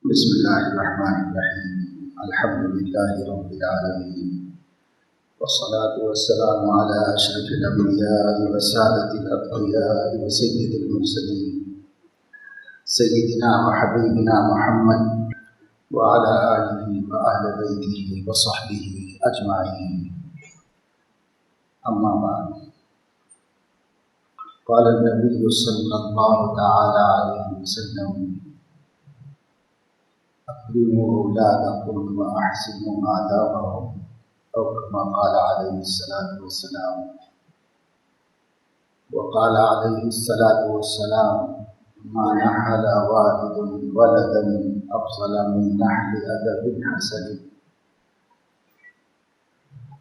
بسم الله الرحمن الرحيم. الحمد لله رب العالمين، والصلاة والسلام على أشرف الأنبياء وسادة الأتقياء وسيد المرسلين سيدنا وحبيبنا محمد وعلى آله وأهل بيته وصحبه أجمعين. أما بعد، قال النبي صلى الله تعالى عليه وسلم: أكرموا أولادكم وأحسنوا آدابهم، أو كما قال عليه الصلاة والسلام. وقال عليه الصلاة والسلام: ما نحل والد ولدا أفضل من نحل أدب حسن،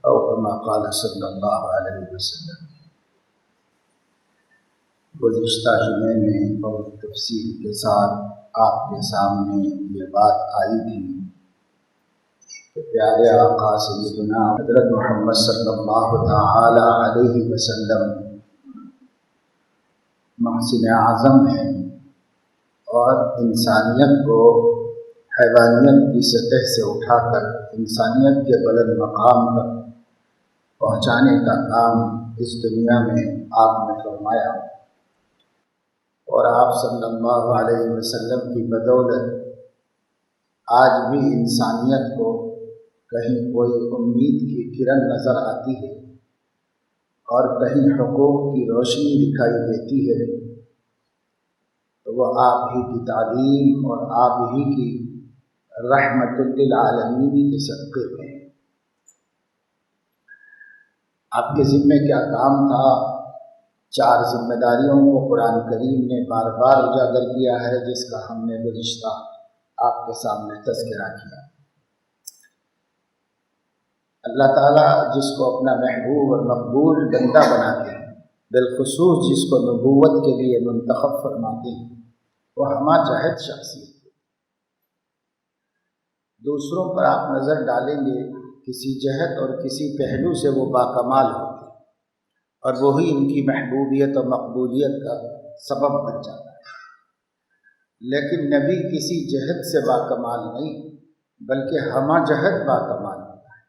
أو كما قال صلی اللہ علیہ وسلم. گزشتہ جمعے میں بہت تفصیل کے ساتھ آپ کے سامنے یہ بات آئی تھی کہ پیارے آقا سیدنا حضرت محمد صلی اللہ تعالی علیہ وسلم محسن اعظم ہیں اور انسانیت کو حیوانیت کی سطح سے اٹھا کر انسانیت کے بلند مقام تک پہنچانے کا کام اس دنیا میں آپ نے فرمایا، اور آپ صلی اللہ علیہ وسلم کی بدولت آج بھی انسانیت کو کہیں کوئی امید کی کرن نظر آتی ہے اور کہیں حقوق کی روشنی دکھائی دیتی ہے، تو وہ آپ ہی کی تعلیم اور آپ ہی کی رحمت للعالمین کے صدقے میں. آپ کے ذمے کیا کام تھا؟ 4 ذمہ داریوں کو قرآن کریم نے بار بار اجاگر کیا ہے، جس کا ہم نے گزشتہ آپ کے سامنے تذکرہ کیا. اللہ تعالیٰ جس کو اپنا محبوب اور مقبول بندہ بناتے ہیں، بالخصوص جس کو نبوت کے لیے منتخب فرماتے ہیں، وہ ہمہ جہت شخصیت ہے. دوسروں پر آپ نظر ڈالیں گے، کسی جہت اور کسی پہلو سے وہ باکمال ہوتے ہیں اور وہی ان کی محبوبیت اور مقبولیت کا سبب بن جاتا ہے. لیکن نبی کسی جہت سے باکمال نہیں، بلکہ ہمہ جہت باکمال ہوتا ہے.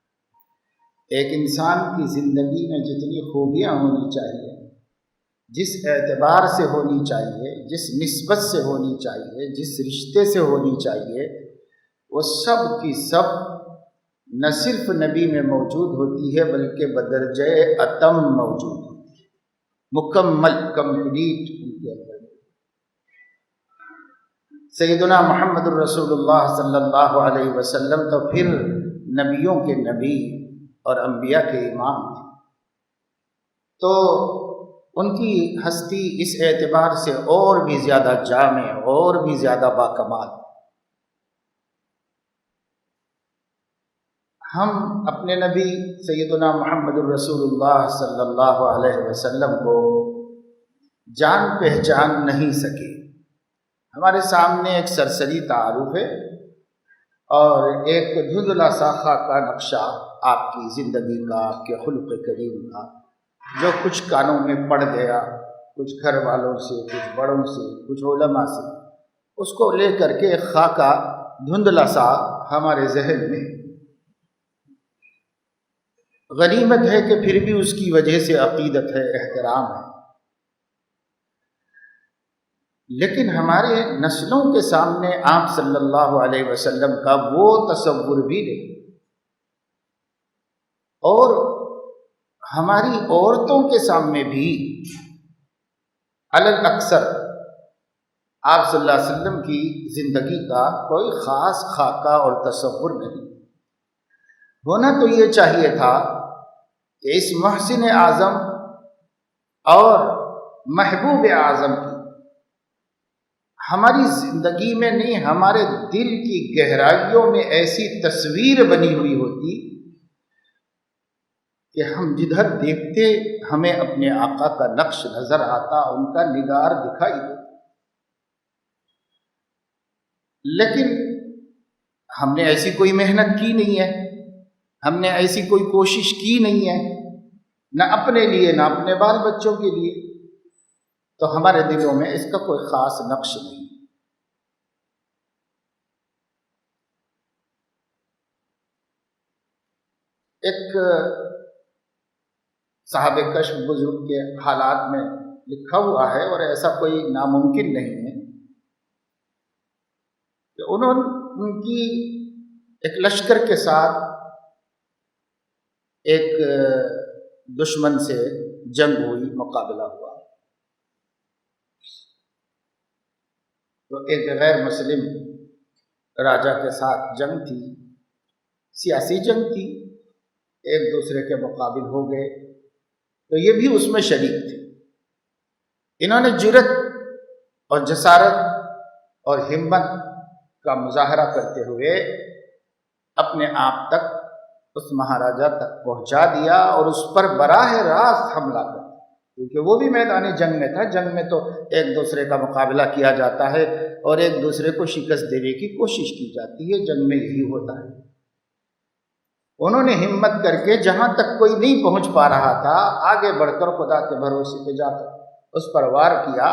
ایک انسان کی زندگی میں جتنی خوبیاں ہونی چاہیے، جس اعتبار سے ہونی چاہیے، جس نسبت سے ہونی چاہیے، جس رشتے سے ہونی چاہیے، وہ سب کی سب نہ صرف نبی میں موجود ہوتی ہے بلکہ بدرجہ اتم موجود ہوتی ہے، مکمل کمپلیٹ ان کے اندر. سیدنا محمد الرسول اللہ صلی اللہ علیہ وسلم تو پھر نبیوں کے نبی اور انبیاء کے امام تھے، تو ان کی ہستی اس اعتبار سے اور بھی زیادہ جامع اور بھی زیادہ باکمال. ہم اپنے نبی سیدنا محمد الرسول اللہ صلی اللہ علیہ وسلم کو جان پہچان نہیں سکے. ہمارے سامنے ایک سرسری تعارف ہے اور ایک دھندلا سا خاکہ نقشہ آپ کی زندگی کا، آپ کے خلق کریم کا، جو کچھ کانوں میں پڑ گیا، کچھ گھر والوں سے، کچھ بڑوں سے، کچھ علماء سے، اس کو لے کر کے ایک خاکہ دھندلا سا ہمارے ذہن میں. غنیمت ہے کہ پھر بھی اس کی وجہ سے عقیدت ہے، احترام ہے. لیکن ہمارے نسلوں کے سامنے آپ صلی اللہ علیہ وسلم کا وہ تصور بھی نہیں، اور ہماری عورتوں کے سامنے بھی علل اکثر آپ صلی اللہ علیہ وسلم کی زندگی کا کوئی خاص خاکہ اور تصور نہیں. ہونا تو یہ چاہیے تھا کہ اس محسن اعظم اور محبوب اعظم کی ہماری زندگی میں نہیں، ہمارے دل کی گہرائیوں میں ایسی تصویر بنی ہوئی ہوتی کہ ہم جدھر دیکھتے ہمیں اپنے آقا کا نقش نظر آتا، ان کا نگار دکھائی دیتا. لیکن ہم نے ایسی کوئی محنت کی نہیں ہے، ہم نے ایسی کوئی کوشش کی نہیں ہے، نہ اپنے لیے نہ اپنے بال بچوں کے لیے، تو ہمارے دلوں میں اس کا کوئی خاص نقش نہیں. ایک صاحب کشف بزرگ کے حالات میں لکھا ہوا ہے، اور ایسا کوئی ناممکن نہیں ہے کہ ان کی ایک لشکر کے ساتھ ایک دشمن سے جنگ ہوئی، مقابلہ ہوا، تو ایک غیر مسلم راجا کے ساتھ جنگ تھی، سیاسی جنگ تھی، ایک دوسرے کے مقابل ہو گئے، تو یہ بھی اس میں شریک تھے۔ انہوں نے جرأت اور جسارت اور ہمت کا مظاہرہ کرتے ہوئے اپنے آپ تک اس مہاراجا تک پہنچا دیا اور اس پر براہ راست حملہ کر دیا، کیونکہ وہ بھی میدان جنگ میں تھا۔ جنگ میں تو ایک دوسرے کا مقابلہ کیا جاتا ہے اور ایک دوسرے کو شکست دینے کی کوشش کی جاتی ہے، جنگ میں یہی ہوتا ہے۔ انہوں نے ہمت کر کے جہاں تک کوئی نہیں پہنچ پا رہا تھا، آگے بڑھ کر خدا کے بھروسے پہ جا کر اس پر وار کیا،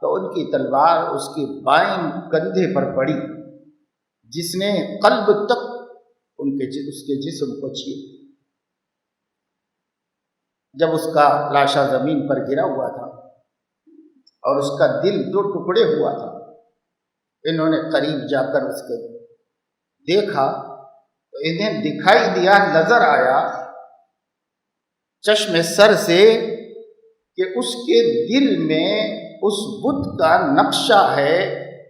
تو ان کی تلوار اس کے بائیں کندھے پر پڑی، جس نے قلب تک اس کے جسم کو چھین۔ جب اس کا لاشا زمین پر گرا ہوا تھا اور اس کا دل 2 ٹکڑے ہوا تھا، انہوں نے قریب جا کر اس کے دیکھا تو انہیں دکھائی دیا، نظر آیا چشم سر سے کہ اس کے دل میں اس بت کا نقشہ ہے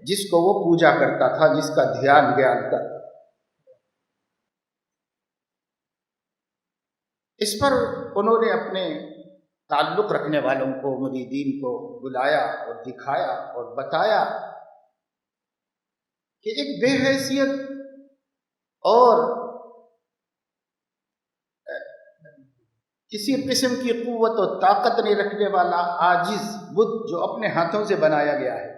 جس کو وہ پوجا کرتا تھا، جس کا دھیان کرتا تھا۔ اس پر انہوں نے اپنے تعلق رکھنے والوں کو، مریدین کو بلایا اور دکھایا اور بتایا کہ ایک بے حیثیت اور کسی قسم کی قوت و طاقت نہیں رکھنے والا عاجز بت جو اپنے ہاتھوں سے بنایا گیا ہے،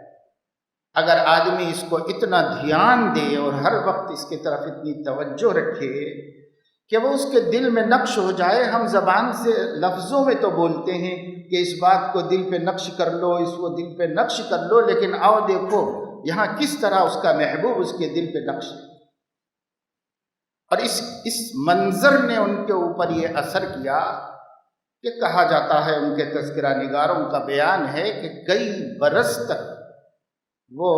اگر آدمی اس کو اتنا دھیان دے اور ہر وقت اس کی طرف اتنی توجہ رکھے کہ وہ اس کے دل میں نقش ہو جائے۔ ہم زبان سے لفظوں میں تو بولتے ہیں کہ اس بات کو دل پہ نقش کر لو، اس کو دل پہ نقش کر لو، لیکن آؤ دیکھو یہاں کس طرح اس کا محبوب اس کے دل پہ نقش ہے۔ اور اس منظر نے ان کے اوپر یہ اثر کیا کہ کہا جاتا ہے، ان کے تذکرہ نگاروں کا بیان ہے کہ کئی برس تک وہ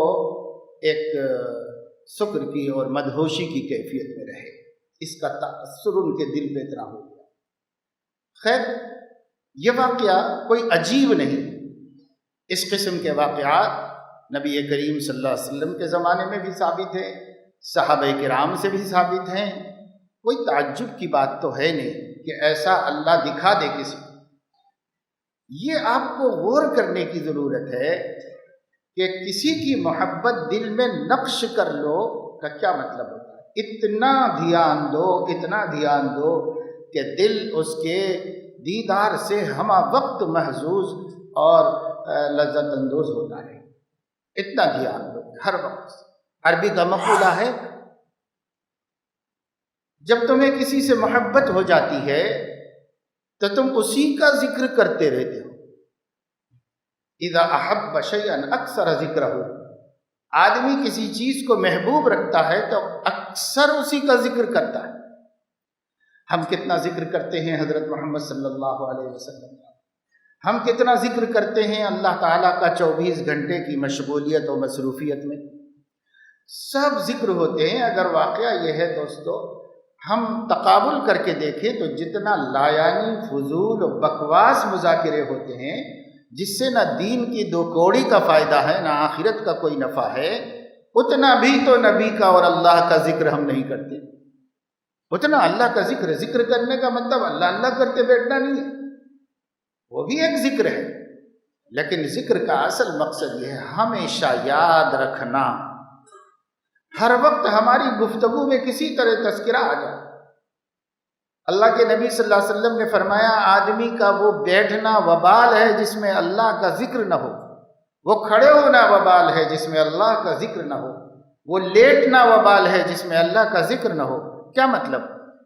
ایک سکر کی اور مدہوشی کی کیفیت میں رہے۔ اس کا تأثر ان کے دل پہ اتنا ہو گیا۔ خیر، یہ واقعہ کوئی عجیب نہیں، اس قسم کے واقعات نبی کریم صلی اللہ علیہ وسلم کے زمانے میں بھی ثابت ہے، صحابہ کرام سے بھی ثابت ہیں۔ کوئی تعجب کی بات تو ہے نہیں کہ ایسا اللہ دکھا دے کسی کو۔ یہ آپ کو غور کرنے کی ضرورت ہے کہ کسی کی محبت دل میں نقش کر لو کا کیا مطلب ہوتا ہے۔ اتنا دھیان دو کہ دل اس کے دیدار سے ہمہ وقت محظوظ اور لذت اندوز ہوتا ہے۔ اتنا دھیان دو ہر وقت۔ عربی کا مقولہ ہے، جب تمہیں کسی سے محبت ہو جاتی ہے تو تم اسی کا ذکر کرتے رہتے ہو۔ اذا احب شیئا اکثر ذکرہ، آدمی کسی چیز کو محبوب رکھتا ہے تو اکثر اسی کا ذکر کرتا ہے۔ ہم کتنا ذکر کرتے ہیں حضرت محمد صلی اللہ علیہ وسلم کا، ہم کتنا ذکر کرتے ہیں اللہ تعالیٰ کا 24 گھنٹے کی مشغولیت و مصروفیت میں، سب ذکر ہوتے ہیں۔ اگر واقعہ یہ ہے دوستو، ہم تقابل کر کے دیکھیں تو جتنا لایانی فضول و بکواس مذاکرے ہوتے ہیں جس سے نہ دین کی 2 کوڑی کا فائدہ ہے نہ آخرت کا کوئی نفع ہے، اتنا بھی تو نبی کا اور اللہ کا ذکر ہم نہیں کرتے۔ اتنا اللہ کا ذکر کرنے کا مطلب اللہ کرتے بیٹھنا نہیں ہے، وہ بھی ایک ذکر ہے، لیکن ذکر کا اصل مقصد یہ ہے ہمیشہ یاد رکھنا، ہر وقت ہماری گفتگو میں کسی طرح تذکرہ آ جائے۔ اللہ کے نبی صلی اللہ علیہ وسلم نے فرمایا، آدمی کا وہ بیٹھنا وبال ہے جس میں اللہ کا ذکر نہ ہو، وہ کھڑے ہونا وبال ہے جس میں اللہ کا ذکر نہ ہو، وہ لیٹنا وبال ہے جس میں اللہ کا ذکر نہ ہو۔ کیا مطلب؟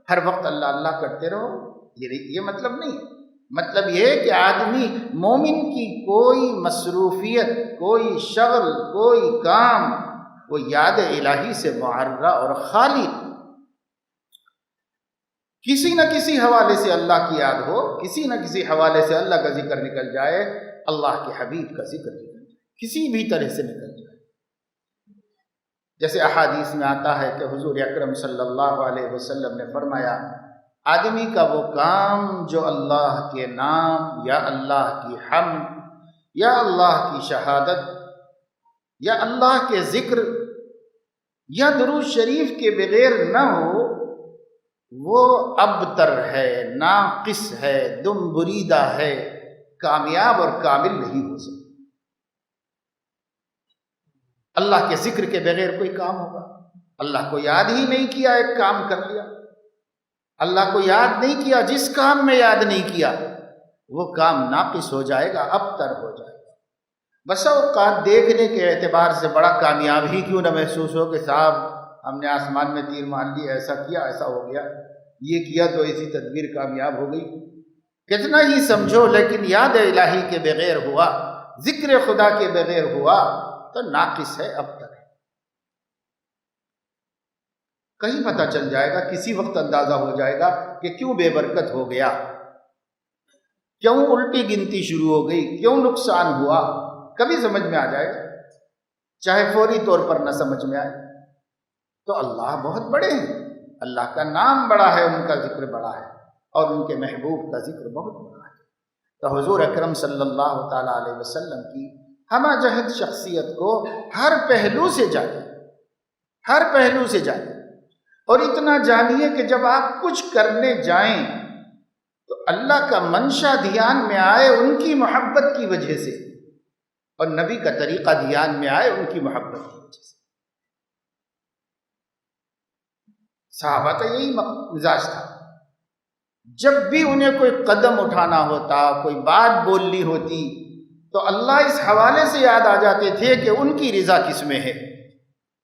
ہر وقت اللہ اللہ کرتے رہو، یہ مطلب نہیں ہے۔ مطلب یہ ہے کہ آدمی مومن کی کوئی مصروفیت، کوئی شغل، کوئی کام وہ یاد الہی سے معرّہ اور خالی۔ کسی نہ کسی حوالے سے اللہ کی یاد ہو، کسی نہ کسی حوالے سے اللہ کا ذکر نکل جائے، اللہ کے حبیب کا ذکر نکل جائے، کسی بھی طرح سے نکل جائے۔ جیسے احادیث میں آتا ہے کہ حضور اکرم صلی اللہ علیہ وسلم نے فرمایا، آدمی کا وہ کام جو اللہ کے نام یا اللہ کی حمد یا اللہ کی شہادت یا اللہ کے ذکر یا درود شریف کے بغیر نہ ہو، وہ ابتر ہے، ناقص ہے، دم بریدہ ہے، کامیاب اور کامل نہیں ہو سکتا۔ اللہ کے ذکر کے بغیر کوئی کام ہوگا؟ اللہ کو یاد ہی نہیں کیا، ایک کام کر لیا، اللہ کو یاد نہیں کیا، جس کام میں یاد نہیں کیا وہ کام ناقص ہو جائے گا، ابتر ہو جائے گا۔ بس اوقات دیکھنے کے اعتبار سے بڑا کامیاب ہی کیوں نہ محسوس ہو کہ صاحب ہم نے آسمان میں تیر مان لی، ایسا کیا، ایسا ہو گیا، یہ کیا تو ایسی تدبیر کامیاب ہو گئی، کتنا ہی سمجھو، لیکن یاد الہی کے بغیر ہوا، ذکر خدا کے بغیر ہوا تو ناقص ہے، ابتر ہے۔ کہیں پتہ چل جائے گا، کسی وقت اندازہ ہو جائے گا کہ کیوں بے برکت ہو گیا، کیوں الٹی گنتی شروع ہو گئی، کیوں نقصان ہوا، کبھی سمجھ میں آ جائے گا، چاہے فوری طور پر نہ سمجھ میں آئے۔ تو اللہ بہت بڑے ہیں، اللہ کا نام بڑا ہے، ان کا ذکر بڑا ہے، اور ان کے محبوب کا ذکر بہت بڑا ہے۔ تو حضور اکرم صلی اللہ تعالیٰ علیہ وسلم کی ہمہ جہت شخصیت کو ہر پہلو سے جانیے، ہر پہلو سے جانیے، اور اتنا جانیے کہ جب آپ کچھ کرنے جائیں تو اللہ کا منشا دھیان میں آئے ان کی محبت کی وجہ سے، اور نبی کا طریقہ دھیان میں آئے ان کی محبت کی وجہ سے۔ صحابہ کا یہی مزاج تھا، جب بھی انہیں کوئی قدم اٹھانا ہوتا، کوئی بات بولنی ہوتی، تو اللہ اس حوالے سے یاد آ جاتے تھے کہ ان کی رضا کس میں ہے،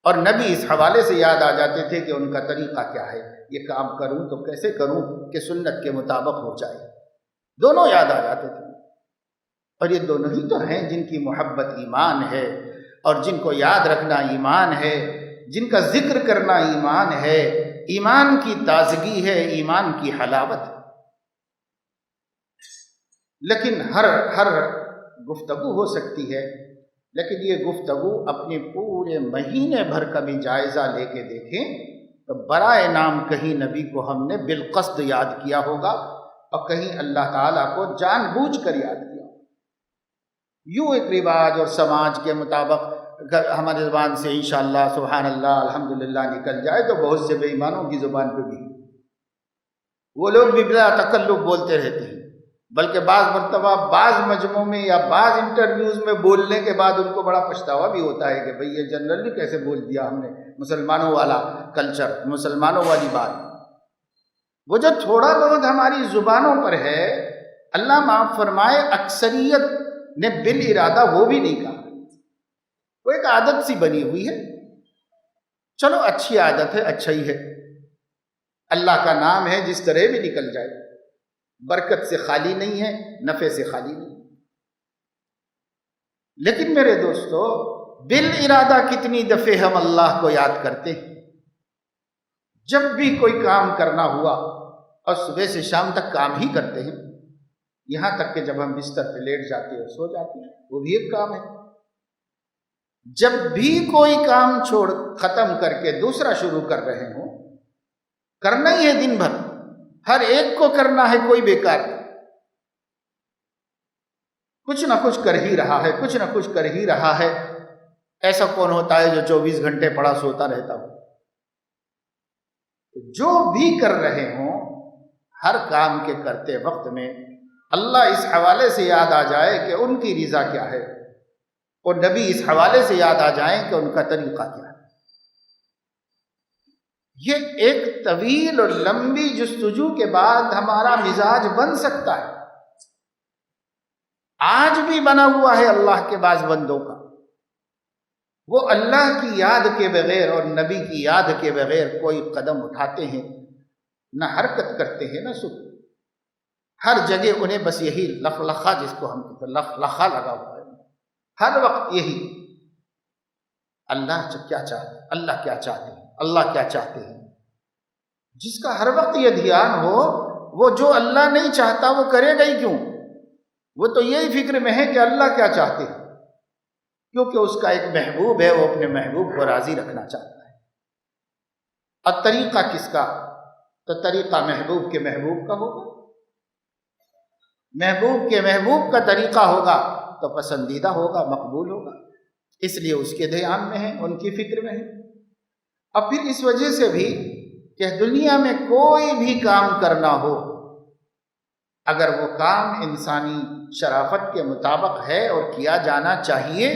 اور نبی اس حوالے سے یاد آ جاتے تھے کہ ان کا طریقہ کیا ہے، یہ کام کروں تو کیسے کروں کہ سنت کے مطابق ہو جائے، دونوں یاد آ جاتے تھے۔ اور یہ دونوں ہی تو ہیں جن کی محبت ایمان ہے، اور جن کو یاد رکھنا ایمان ہے، جن کا ذکر کرنا ایمان ہے، ایمان کی تازگی ہے، ایمان کی حلاوت ہے۔ لیکن ہر گفتگو ہو سکتی ہے، لیکن یہ گفتگو اپنے پورے مہینے بھر کا بھی جائزہ لے کے دیکھیں تو برائے نام کہیں نبی کو ہم نے بالقصد یاد کیا ہوگا، اور کہیں اللہ تعالیٰ کو جان بوجھ کر یاد کیا ہوگا۔ یوں ایک رواج اور سماج کے مطابق ہماری زبان سے انشاءاللہ سبحان اللہ الحمدللہ نکل جائے تو بہت سے بے ایمانوں کی زبان پہ بھی وہ لوگ بھی بلا تکلف بولتے رہتے ہیں، بلکہ بعض مرتبہ بعض مجموعوں میں یا بعض انٹرویوز میں بولنے کے بعد ان کو بڑا پچھتاوا بھی ہوتا ہے کہ بھئی یہ جنرلی کیسے بول دیا ہم نے، مسلمانوں والا کلچر، مسلمانوں والی بات۔ وہ جو تھوڑا بہت ہماری زبانوں پر ہے، اللہ معاف فرمائے، اکثریت نے بالارادہ وہ بھی نہیں کہا، وہ ایک عادت سی بنی ہوئی ہے۔ چلو اچھی عادت ہے، اچھا ہی ہے، اللہ کا نام ہے، جس طرح بھی نکل جائے، برکت سے خالی نہیں ہے، نفع سے خالی نہیں۔ لیکن میرے دوستو، بالارادہ کتنی دفعہ ہم اللہ کو یاد کرتے ہیں؟ جب بھی کوئی کام کرنا ہوا، اور صبح سے شام تک کام ہی کرتے ہیں، یہاں تک کہ جب ہم بستر پہ لیٹ جاتے اور سو جاتے ہیں، وہ بھی ایک کام ہے۔ جب بھی کوئی کام چھوڑ ختم کر کے دوسرا شروع کر رہے ہوں، کرنا ہی ہے دن بھر، ہر ایک کو کرنا ہے، کوئی بیکار نہیں، کچھ نہ کچھ کر ہی رہا ہے، کچھ نہ کچھ کر ہی رہا ہے۔ ایسا کون ہوتا ہے جو 24 گھنٹے پڑا سوتا رہتا ہو؟ جو بھی کر رہے ہوں، ہر کام کے کرتے وقت میں اللہ اس حوالے سے یاد آ جائے کہ ان کی رضا کیا ہے، اور نبی اس حوالے سے یاد آ جائیں کہ ان کا طریقہ کیا ہے۔ یہ ایک طویل اور لمبی جستجو کے بعد ہمارا مزاج بن سکتا ہے۔ آج بھی بنا ہوا ہے اللہ کے بعض بندوں کا، وہ اللہ کی یاد کے بغیر اور نبی کی یاد کے بغیر کوئی قدم اٹھاتے ہیں، نہ حرکت کرتے ہیں، نہ سکون۔ ہر جگہ انہیں بس یہی لخلخہ، جس کو ہم کہتے ہیں لخلخہ، لگا ہوا ہے، ہر وقت یہی، اللہ کیا چاہتے ہیں، اللہ کیا چاہتے ہیں، اللہ کیا چاہتے ہیں۔ جس کا ہر وقت یہ دھیان ہو وہ جو اللہ نہیں چاہتا وہ کرے گا ہی کیوں؟ وہ تو یہی فکر میں ہے کہ اللہ کیا چاہتے ہیں، کیونکہ اس کا ایک محبوب ہے، وہ اپنے محبوب کو راضی رکھنا چاہتا ہے۔ اور طریقہ کس کا؟ تو طریقہ محبوب کے محبوب کا ہوگا۔ محبوب کے محبوب کا طریقہ ہوگا تو پسندیدہ ہوگا، مقبول ہوگا، اس لیے اس کے دھیان میں ہے، ان کی فکر میں ہے۔ اور پھر اس وجہ سے بھی کہ دنیا میں کوئی بھی کام کرنا ہو، اگر وہ کام انسانی شرافت کے مطابق ہے اور کیا جانا چاہیے،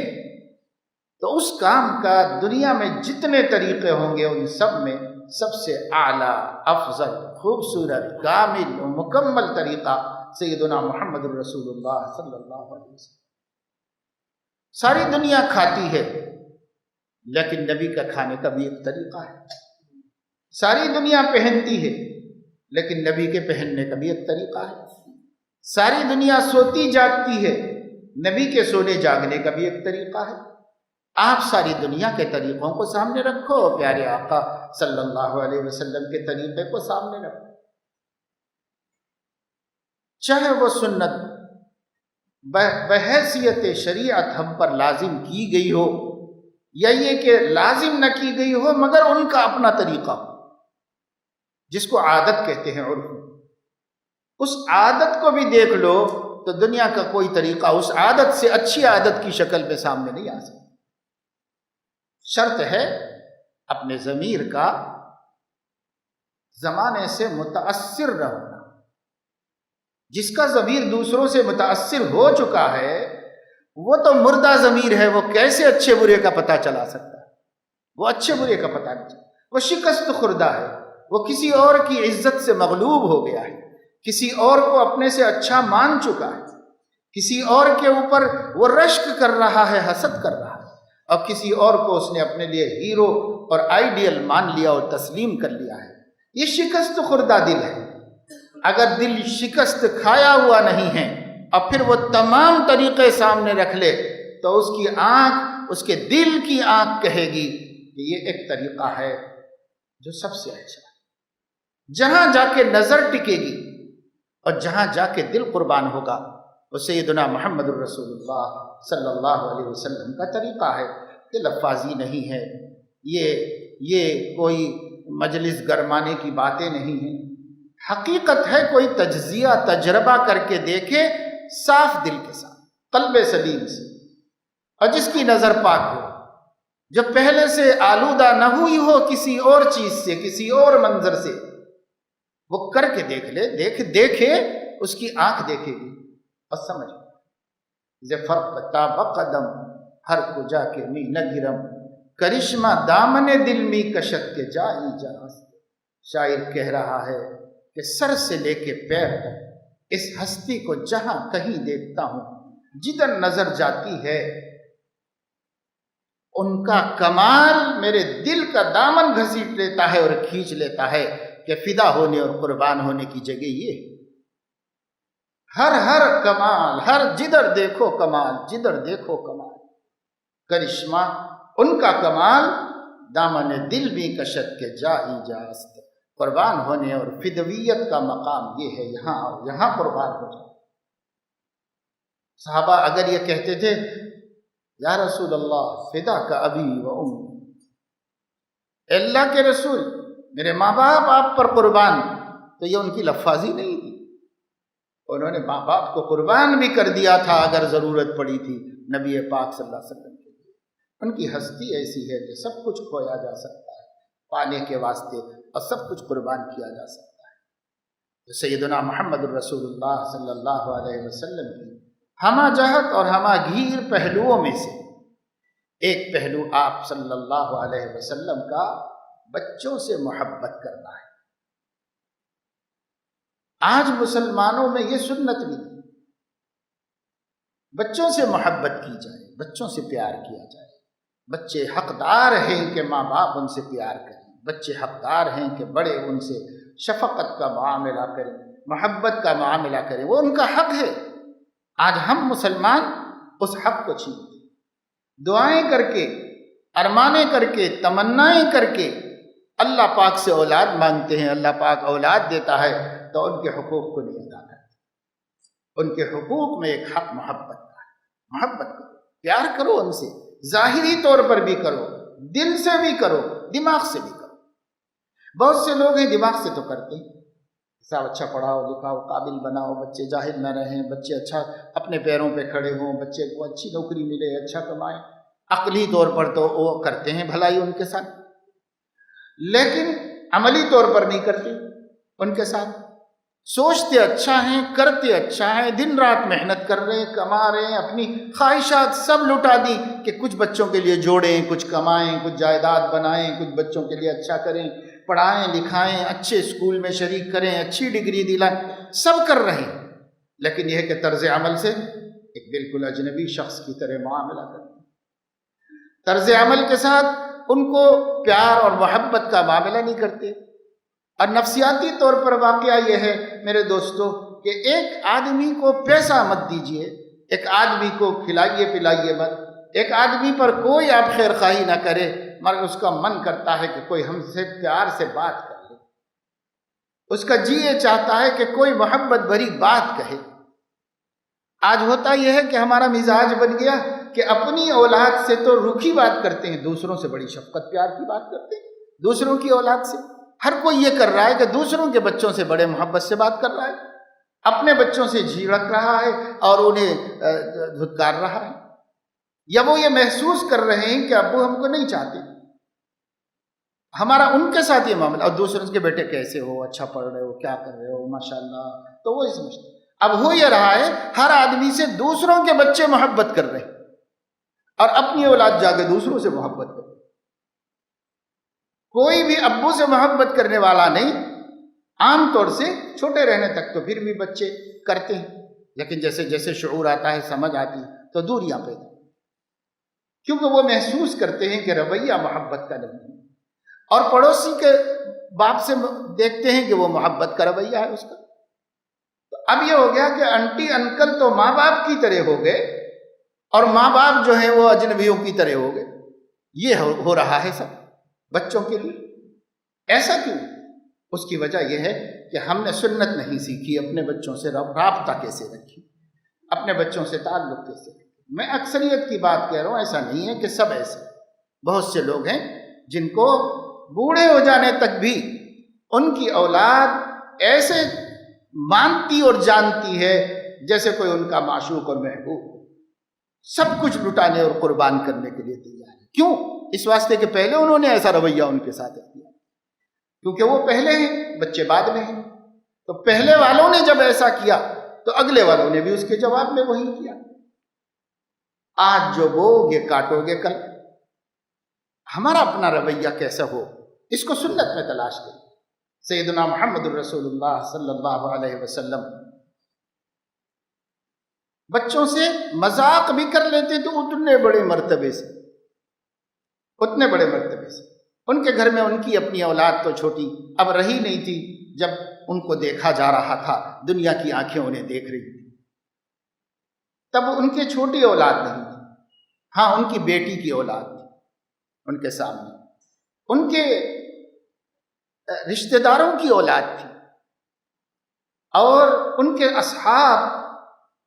تو اس کام کا دنیا میں جتنے طریقے ہوں گے ان سب میں سب سے اعلیٰ، افضل، خوبصورت، کامل و مکمل طریقہ سیدنا محمد الرسول اللہ صلی اللہ علیہ وسلم۔ ساری دنیا کھاتی ہے لیکن نبی کا کھانے کا بھی ایک طریقہ ہے۔ ساری دنیا پہنتی ہے لیکن نبی کے پہننے کا بھی ایک طریقہ ہے۔ ساری دنیا سوتی جاگتی ہے، نبی کے سونے جاگنے کا بھی ایک طریقہ ہے۔ آپ ساری دنیا کے طریقوں کو سامنے رکھو، پیارے آقا صلی اللہ علیہ وسلم کے طریقے کو سامنے رکھو، چاہے وہ سنت بحیثیت شریعت ہم پر لازم کی گئی ہو یا یہ کہ لازم نہ کی گئی ہو، مگر ان کا اپنا طریقہ ہو، جس کو عادت کہتے ہیں، عرف، اس عادت کو بھی دیکھ لو تو دنیا کا کوئی طریقہ اس عادت سے اچھی عادت کی شکل میں سامنے نہیں آ سکتا۔ شرط ہے اپنے ضمیر کا زمانے سے متاثر نہ ہونا۔ جس کا ضمیر دوسروں سے متاثر ہو چکا ہے وہ تو مردہ ضمیر ہے، وہ کیسے اچھے برے کا پتہ چلا سکتا ہے؟ وہ اچھے برے کا پتہ نہیں چلا، وہ شکست خوردہ ہے، وہ کسی اور کی عزت سے مغلوب ہو گیا ہے، کسی اور کو اپنے سے اچھا مان چکا ہے، کسی اور کے اوپر وہ رشک کر رہا ہے، حسد کر رہا ہے، اور کسی اور کو اس نے اپنے لیے ہیرو اور آئیڈیل مان لیا اور تسلیم کر لیا ہے۔ یہ شکست خوردہ دل ہے۔ اگر دل شکست کھایا ہوا نہیں ہے اور پھر وہ تمام طریقے سامنے رکھ لے تو اس کی آنکھ، اس کے دل کی آنکھ کہے گی کہ یہ ایک طریقہ ہے جو سب سے اچھا ہے۔ جہاں جا کے نظر ٹکے گی اور جہاں جا کے دل قربان ہوگا وہ سیدنا محمد الرسول اللہ صلی اللہ علیہ وسلم کا طریقہ ہے۔ یہ لفاظی نہیں ہے، یہ کوئی مجلس گرمانے کی باتیں نہیں ہیں، حقیقت ہے۔ کوئی تجزیہ تجربہ کر کے دیکھے صاف دل کے ساتھ، قلب سلیم سے، اور جس کی نظر پاک ہو، جو پہلے سے آلودہ نہ ہوئی ہو کسی اور چیز سے، کسی اور منظر سے، وہ کر کے دیکھ لے، دیکھے اس کی آنکھ دیکھے گی اور سمجھ ز فرق تا بقدم ہر کجا کے می نگرم کرشمہ دامن دل می کشت کے جائی جہاں۔ شاعر کہہ رہا ہے کہ سر سے لے کے پیر تک اس ہستی کو جہاں کہیں دیکھتا ہوں، جدھر نظر جاتی ہے ان کا کمال میرے دل کا دامن گھسیٹ لیتا ہے اور کھینچ لیتا ہے کہ فدا ہونے اور قربان ہونے کی جگہ یہ ہے۔ ہر کمال، ہر جدھر دیکھو کمال، جدھر دیکھو کمال، کرشمہ ان کا کمال دامن دل بھی کشت کے جا ایجاست، قربان ہونے اور فدویت کا مقام یہ ہے، یہاں آؤ، یہاں قربان ہو جاؤ۔ صحابہ اگر یہ کہتے تھے یا رسول اللہ فدا کا ابی و امی، اے اللہ کے رسول میرے ماں باپ آپ پر قربان، تو یہ ان کی لفاظی نہیں تھی، انہوں نے ماں باپ کو قربان بھی کر دیا تھا اگر ضرورت پڑی تھی نبی پاک صلی اللہ علیہ وسلم کے لیے۔ ان کی ہستی ایسی ہے کہ سب کچھ کھویا جا سکتا ہے پانے کے واسطے اور سب کچھ قربان کیا جا سکتا ہے۔ سیدنا محمد الرسول اللہ صلی اللہ علیہ وسلم کی ہمہ جہت اور ہمہ گیر پہلوؤں میں سے ایک پہلو آپ صلی اللہ علیہ وسلم کا بچوں سے محبت کرنا ہے۔ آج مسلمانوں میں یہ سنت نہیں، بچوں سے محبت کی جائے، بچوں سے پیار کیا جائے۔ بچے حقدار ہیں کہ ماں باپ ان سے پیار کریں، بچے حقدار ہیں کہ بڑے ان سے شفقت کا معاملہ کریں، محبت کا معاملہ کریں، وہ ان کا حق ہے۔ آج ہم مسلمان اس حق کو چھینتے ہیں، دعائیں کر کے، ارمانیں کر کے، تمنائیں کر کے اللہ پاک سے اولاد مانگتے ہیں، اللہ پاک اولاد دیتا ہے تو ان کے حقوق کو نہیں ادا کرتے۔ ان کے حقوق میں ایک حق محبت کا ہے، محبت کرو، پیار کرو ان سے، ظاہری طور پر بھی کرو، دل سے بھی کرو، دماغ سے بھی کرو۔ بہت سے لوگ ہیں دماغ سے تو کرتے ہیں، صاحب اچھا پڑھاؤ لکھاؤ، قابل بناؤ، بچے جاہل نہ رہیں، بچے اچھا اپنے پیروں پہ کھڑے ہوں، بچے کو اچھی نوکری ملے، اچھا کمائیں، عقلی طور پر تو وہ کرتے ہیں بھلائی ان کے ساتھ، لیکن عملی طور پر نہیں کرتے ان کے ساتھ۔ سوچتے اچھا ہیں، کرتے اچھا ہیں، دن رات محنت کر رہے ہیں، کما رہے ہیں، اپنی خواہشات سب لٹا دی کہ کچھ بچوں کے لیے جوڑیں، کچھ کمائیں، کچھ جائیداد بنائیں، کچھ بچوں کے لیے اچھا کریں، پڑھائیں لکھائیں، اچھے اسکول میں شریک کریں، اچھی ڈگری دلائیں، سب کر رہے ہیں، لیکن یہ کہ طرز عمل سے ایک بالکل اجنبی شخص کی طرح معاملہ کرتے ہیں۔ طرز عمل کے ساتھ ان کو پیار اور محبت کا معاملہ نہیں کرتے۔ اور نفسیاتی طور پر واقعہ یہ ہے میرے دوستو کہ ایک آدمی کو پیسہ مت دیجیے، ایک آدمی کو کھلائیے پلائیے مت، ایک آدمی پر کوئی آپ خیر خواہی نہ کرے، مگر اس کا من کرتا ہے کہ کوئی ہم سے پیار سے بات کر لے، اس کا جی یہ چاہتا ہے کہ کوئی محبت بھری بات کہے۔ آج ہوتا یہ ہے کہ ہمارا مزاج بن گیا کہ اپنی اولاد سے تو روکھی بات کرتے ہیں، دوسروں سے بڑی شفقت پیار کی بات کرتے ہیں، دوسروں کی اولاد سے۔ ہر کوئی یہ کر رہا ہے کہ دوسروں کے بچوں سے بڑے محبت سے بات کر رہا ہے، اپنے بچوں سے جھڑک رہا ہے اور انہیں دھتکار رہا ہے، یا وہ یہ محسوس کر رہے ہیں کہ ابو ہم کو نہیں چاہتے، ہمارا ان کے ساتھ یہ معاملہ، اور دوسروں کے بیٹے کیسے ہو، اچھا پڑھ رہے ہو، کیا کر رہے ہو، ماشاءاللہ، تو وہ سمجھتے۔ اب ہو یہ رہا ہے ہر آدمی سے دوسروں کے بچے محبت کر رہے ہیں اور اپنی اولاد جا کے دوسروں سے محبت کر رہے ہیں۔ کوئی بھی ابو سے محبت کرنے والا نہیں، عام طور سے چھوٹے رہنے تک تو پھر بھی بچے کرتے ہیں، لیکن جیسے جیسے شعور آتا ہے، سمجھ آتی ہے تو دوریاں پیدا، کیونکہ وہ محسوس کرتے ہیں کہ رویہ محبت کا نہیں ہے، اور پڑوسی کے باپ سے دیکھتے ہیں کہ وہ محبت کا رویہ ہے اس کا۔ تو اب یہ ہو گیا کہ انٹی انکل تو ماں باپ کی طرح ہو گئے اور ماں باپ جو ہیں وہ اجنبیوں کی طرح ہو گئے۔ یہ ہو رہا ہے سب بچوں کے لیے۔ ایسا کیوں؟ اس کی وجہ یہ ہے کہ ہم نے سنت نہیں سیکھی، اپنے بچوں سے رابطہ کیسے رکھی، اپنے بچوں سے تعلق کیسے رکھی۔ میں اکثریت کی بات کہہ رہا ہوں، ایسا نہیں ہے کہ سب ایسے، بہت سے لوگ ہیں جن کو بوڑھے ہو جانے تک بھی ان کی اولاد ایسے مانتی اور جانتی ہے جیسے کوئی ان کا معشوق اور محبوب، سب کچھ لٹانے اور قربان کرنے کے لیے تیار ہے۔ کیوں؟ اس واسطے کہ پہلے انہوں نے ایسا رویہ ان کے ساتھ کیا، کیونکہ وہ پہلے ہیں، بچے بعد میں ہیں، تو پہلے والوں نے جب ایسا کیا تو اگلے والوں نے بھی اس کے جواب میں وہی کیا۔ آج جو بو گے کاٹو گے کل۔ ہمارا اپنا رویہ کیسا ہو، اس کو سنت میں تلاش کریں۔ سیدنا محمد الرسول اللہ صلی اللہ علیہ وسلم بچوں سے مذاق بھی کر لیتے تو اتنے بڑے مرتبے سے، ان کے گھر میں ان کی اپنی اولاد تو چھوٹی اب رہی نہیں تھی، جب ان کو دیکھا جا رہا تھا، دنیا کی آنکھیں انہیں دیکھ رہی تھی، تب ان کی چھوٹی اولاد نہیں تھی، ہاں ان کی بیٹی کی اولاد تھی ان کے سامنے، ان کے رشتہ داروں کی اولاد تھی، اور ان کے اصحاب،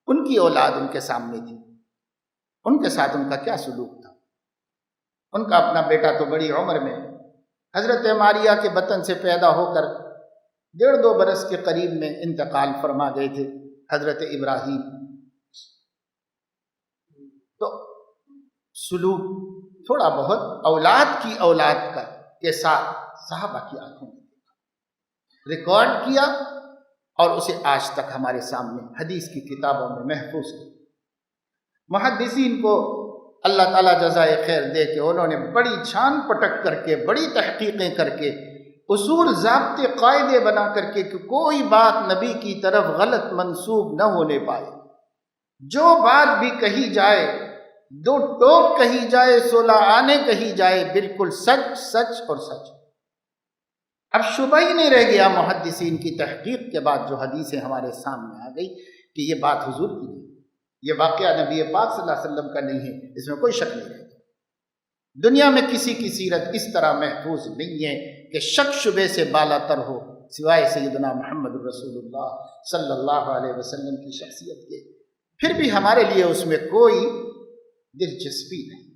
ان کی اولاد ان کے سامنے تھی، ان کے ساتھ ان کا کیا سلوک تھا۔ ان کا اپنا بیٹا تو بڑی عمر میں حضرت ماریہ کے بطن سے پیدا ہو کر 1.5-2 برس کے قریب میں انتقال فرما گئے تھے حضرت ابراہیم۔ تو سلوک تھوڑا بہت اولاد کی اولاد کا کے ساتھ صحابہ کی آنکھوں میں ریکارڈ کیا، اور اسے آج تک ہمارے سامنے حدیث کی کتابوں میں محفوظ کیا۔ محدثین کو اللہ تعالیٰ جزائے خیر دے کہ انہوں نے بڑی چھان پٹک کر کے، بڑی تحقیقیں کر کے، اصول ضابطے قاعدے بنا کر کے کہ کوئی بات نبی کی طرف غلط منسوب نہ ہونے پائے، جو بات بھی کہی جائے، 2 ٹوک کہی جائے، 16 آنے کہی جائے، بالکل سچ سچ اور سچ۔ اب شبہ ہی نہیں رہ گیا محدثین کی تحقیق کے بعد جو حدیثیں ہمارے سامنے آ گئی کہ یہ بات حضور کی نہیں، یہ واقعہ نبی پاک صلی اللہ علیہ وسلم کا نہیں ہے، اس میں کوئی شک نہیں رہے گا۔ دنیا میں کسی کی سیرت اس طرح محفوظ نہیں ہے کہ شک شبے سے بالا تر ہو سوائے سیدنا محمد رسول اللہ صلی اللہ علیہ وسلم کی شخصیت کے، پھر بھی ہمارے لیے اس میں کوئی دلچسپی نہیں۔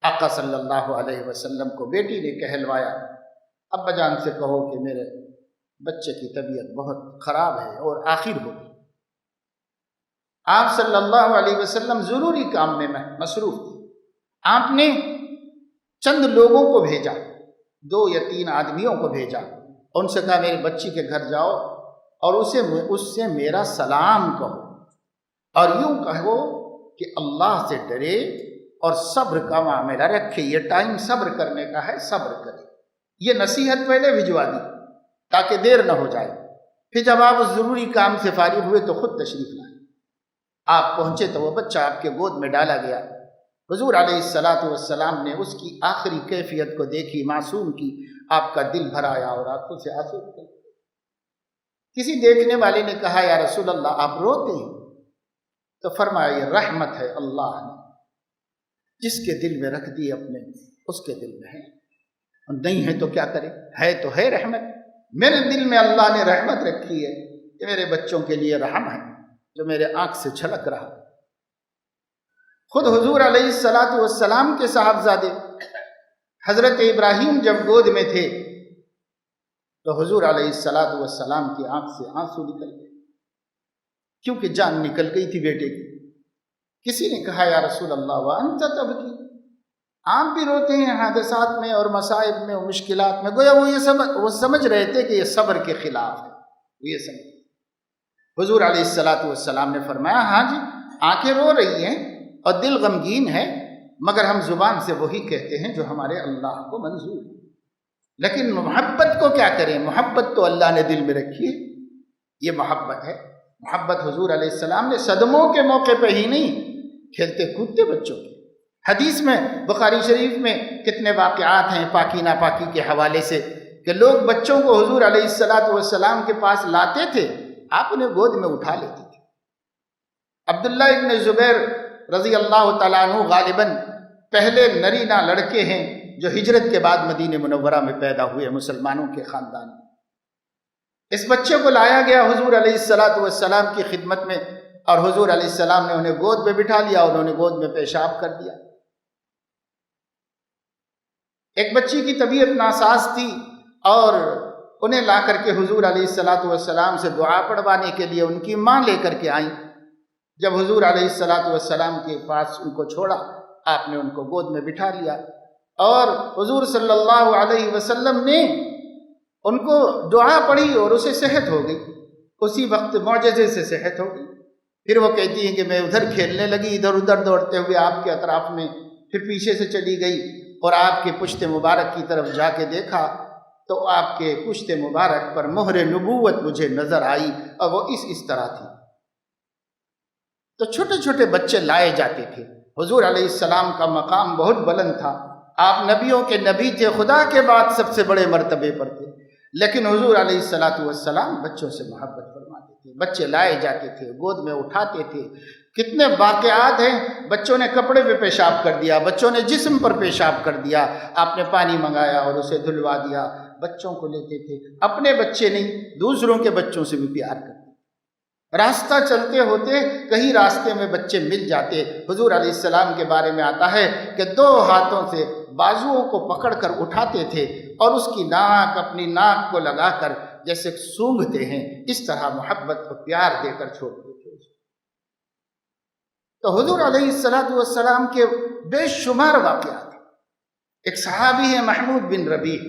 آقا صلی اللہ علیہ وسلم کو بیٹی نے کہلوایا، ابا جان سے کہو کہ میرے بچے کی طبیعت بہت خراب ہے اور آخر ہوگی۔ آپ صلی اللہ علیہ وسلم ضروری کام میں مصروف تھے۔ آپ نے چند لوگوں کو بھیجا، 2 یا 3 آدمیوں کو بھیجا، ان سے کہا میری بچی کے گھر جاؤ اور اس سے میرا سلام کہو اور یوں کہو کہ اللہ سے ڈرے اور صبر کا معاملہ رکھے، یہ ٹائم صبر کرنے کا ہے، صبر کرے۔ یہ نصیحت پہلے بھجوا دی تاکہ دیر نہ ہو جائے۔ پھر جب آپ اس ضروری کام سے فارغ ہوئے تو خود تشریف لائے۔ آپ پہنچے تو وہ بچہ آپ کے گود میں ڈالا گیا۔ حضور علیہ الصلاۃ والسلام نے اس کی آخری کیفیت کو دیکھی، معصوم کی، آپ کا دل بھر آیا اور آنکھوں سے آنسو نکل گئے۔ کسی دیکھنے والے نے کہا یا رسول اللہ آپ روتے ہیں؟ تو فرمایا یہ رحمت ہے اللہ نے، جس کے دل میں رکھ دی اپنے اس کے دل میں ہے، اور نہیں ہے تو کیا کرے، ہے تو ہے رحمت۔ میرے دل میں اللہ نے رحمت رکھی ہے کہ میرے بچوں کے لیے رحم ہے جو میرے آنکھ سے چھلک رہا۔ خود حضور علیہ الصلاۃ والسلام کے صاحبزادے حضرت ابراہیم جب گود میں تھے تو حضور علیہ الصلاۃ والسلام کی آنکھ سے آنسو نکل گئے، کیونکہ جان نکل گئی تھی بیٹے کی۔ کسی نے کہا یا رسول اللہ وانت تبکی، آپ بھی روتے ہیں حادثات میں اور مصائب میں اور مشکلات میں؟ گویا وہ سمجھ رہے تھے کہ یہ صبر کے خلاف ہے، وہ یہ سمجھ۔ حضور علیہ الصلاۃ والسلام نے فرمایا ہاں جی، آنکھیں رو رہی ہیں اور دل غمگین ہے، مگر ہم زبان سے وہی کہتے ہیں جو ہمارے اللہ کو منظور ہے۔ لیکن محبت کو کیا کریں؟ محبت تو اللہ نے دل میں رکھی ہے، یہ محبت ہے۔ محبت حضور علیہ السلام نے صدموں کے موقع پہ ہی نہیں، کھیلتے کودتے بچوں کے۔ حدیث میں بخاری شریف میں کتنے واقعات ہیں پاکی ناپاکی کے حوالے سے کہ لوگ بچوں کو حضور علیہ الصلاۃ والسلام کے پاس لاتے تھے، آپ انہیں گود میں اٹھا لیتے تھے۔ عبداللہ ابن زبیر رضی اللہ تعالیٰ عنہ غالباً پہلے نرینہ لڑکے ہیں جو ہجرت کے بعد مدینہ منورہ میں پیدا ہوئے مسلمانوں کے خاندان میں۔ اس بچے کو لایا گیا حضور علیہ الصلاۃ والسلام کی خدمت میں، اور حضور علیہ السلام نے انہیں گود میں بٹھا لیا اور انہوں نے گود میں پیشاب کر دیا۔ ایک بچی کی طبیعت ناساز تھی اور انہیں لا کر کے حضور علیہ الصلاۃ والسلام سے دعا پڑھوانے کے لیے ان کی ماں لے کر کے آئیں۔ جب حضور علیہ الصلاۃ والسلام کے پاس ان کو چھوڑا، آپ نے ان کو گود میں بٹھا لیا اور حضور صلی اللہ علیہ وسلم نے ان کو دعا پڑھی اور اسے صحت ہو گئی، اسی وقت معجزے سے صحت ہو گئی۔ پھر وہ کہتی ہیں کہ میں ادھر کھیلنے لگی، ادھر ادھر دوڑتے ہوئے آپ کے اطراف میں، پھر پیچھے سے چلی گئی اور آپ کے پشت مبارک کی طرف جا کے دیکھا تو آپ کے پشت مبارک پر مہر نبوت مجھے نظر آئی، اور وہ اس طرح تھی۔ تو چھوٹے چھوٹے بچے لائے جاتے تھے۔ حضور علیہ السلام کا مقام بہت بلند تھا، آپ نبیوں کے نبی تھے، خدا کے بعد سب سے بڑے مرتبے پر تھے، لیکن حضور علیہ الصلاۃ والسلام بچوں سے محبت فرماتے تھے۔ بچے لائے جاتے تھے، گود میں اٹھاتے تھے۔ کتنے واقعات ہیں، بچوں نے کپڑے پہ پیشاب کر دیا، بچوں نے جسم پر پیشاب کر دیا، آپ نے پانی منگایا اور اسے دھلوا دیا۔ بچوں کو لیتے تھے، اپنے بچے نہیں دوسروں کے بچوں سے بھی پیار کرتے۔ راستہ چلتے ہوتے کہیں راستے میں بچے مل جاتے، حضور علیہ السلام کے بارے میں آتا ہے کہ 2 ہاتھوں سے بازوؤں کو پکڑ کر اٹھاتے تھے اور اس کی ناک اپنی ناک کو لگا کر جیسے سونگھتے ہیں اس طرح محبت اور پیار دے کر چھوڑتے تھے۔ تو حضور علیہ الصلاۃ والسلام کے بے شمار واقعات۔ ایک صحابی ہے محمود بن ربیع،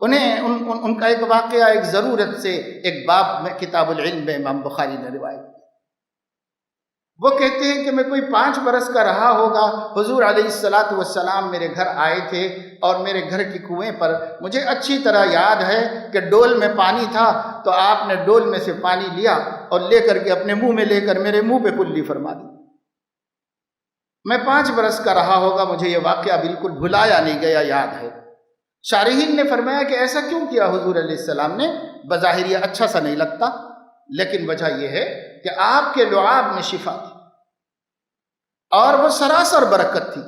ان کا ایک واقعہ ایک ضرورت سے ایک باب میں کتاب العلم میں امام بخاری نے روایت کی۔ وہ کہتے ہیں کہ میں کوئی 5 برس کا رہا ہوگا، حضور علیہ الصلاۃ والسلام میرے گھر آئے تھے اور میرے گھر کی کنویں پر مجھے اچھی طرح یاد ہے کہ ڈول میں پانی تھا، تو آپ نے ڈول میں سے پانی لیا اور لے کر کے اپنے منہ میں لے کر میرے منہ پہ کلی فرما دی۔ میں 5 برس کا رہا ہوگا، مجھے یہ واقعہ بالکل بھلایا نہیں گیا، یاد ہے۔ شارحین نے فرمایا کہ ایسا کیوں کیا حضور علیہ السلام نے؟ بظاہر یہ اچھا سا نہیں لگتا، لیکن وجہ یہ ہے کہ آپ کے لعاب میں شفا تھی اور وہ سراسر برکت تھی۔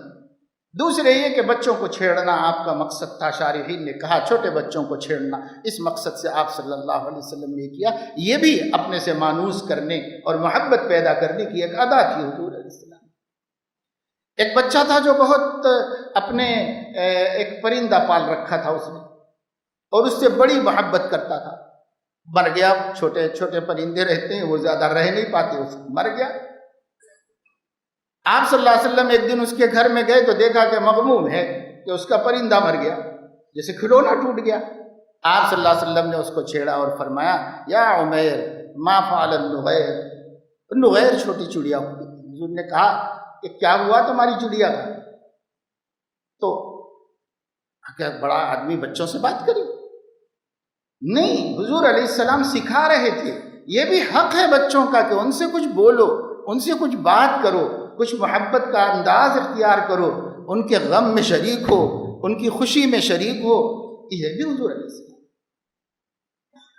دوسرے یہ کہ بچوں کو چھیڑنا آپ کا مقصد تھا، شارحین نے کہا چھوٹے بچوں کو چھیڑنا، اس مقصد سے آپ صلی اللہ علیہ وسلم نے کیا، یہ بھی اپنے سے مانوس کرنے اور محبت پیدا کرنے کی ایک ادا تھی حضور علیہ السلام۔ ایک بچہ تھا جو بہت اپنے ایک پرندہ پال رکھا تھا اس نے، اور اس سے بڑی محبت کرتا تھا، مر گیا۔ چھوٹے چھوٹے پرندے رہتے ہیں وہ زیادہ رہ نہیں پاتے، اس مر گیا۔ آپ صلی اللہ علیہ وسلم ایک دن اس کے گھر میں گئے تو دیکھا کہ مغموم ہے، کہ اس کا پرندہ مر گیا، جیسے کھلونا ٹوٹ گیا۔ آپ صلی اللہ علیہ وسلم نے اس کو چھیڑا اور فرمایا یا عمیر ما فعل النغیر، نغیر چھوٹی چڑیا ہوئی۔ حضور نے کہا کہ کیا ہوا تمہاری چڑیا کا؟ تو کیا بڑا آدمی بچوں سے بات کرے؟ نہیں، حضور علیہ السلام سکھا رہے تھے یہ بھی حق ہے بچوں کا کہ ان سے کچھ بولو، ان سے کچھ بات کرو، کچھ محبت کا انداز اختیار کرو، ان کے غم میں شریک ہو، ان کی خوشی میں شریک ہو، یہ بھی حضور علیہ السلام۔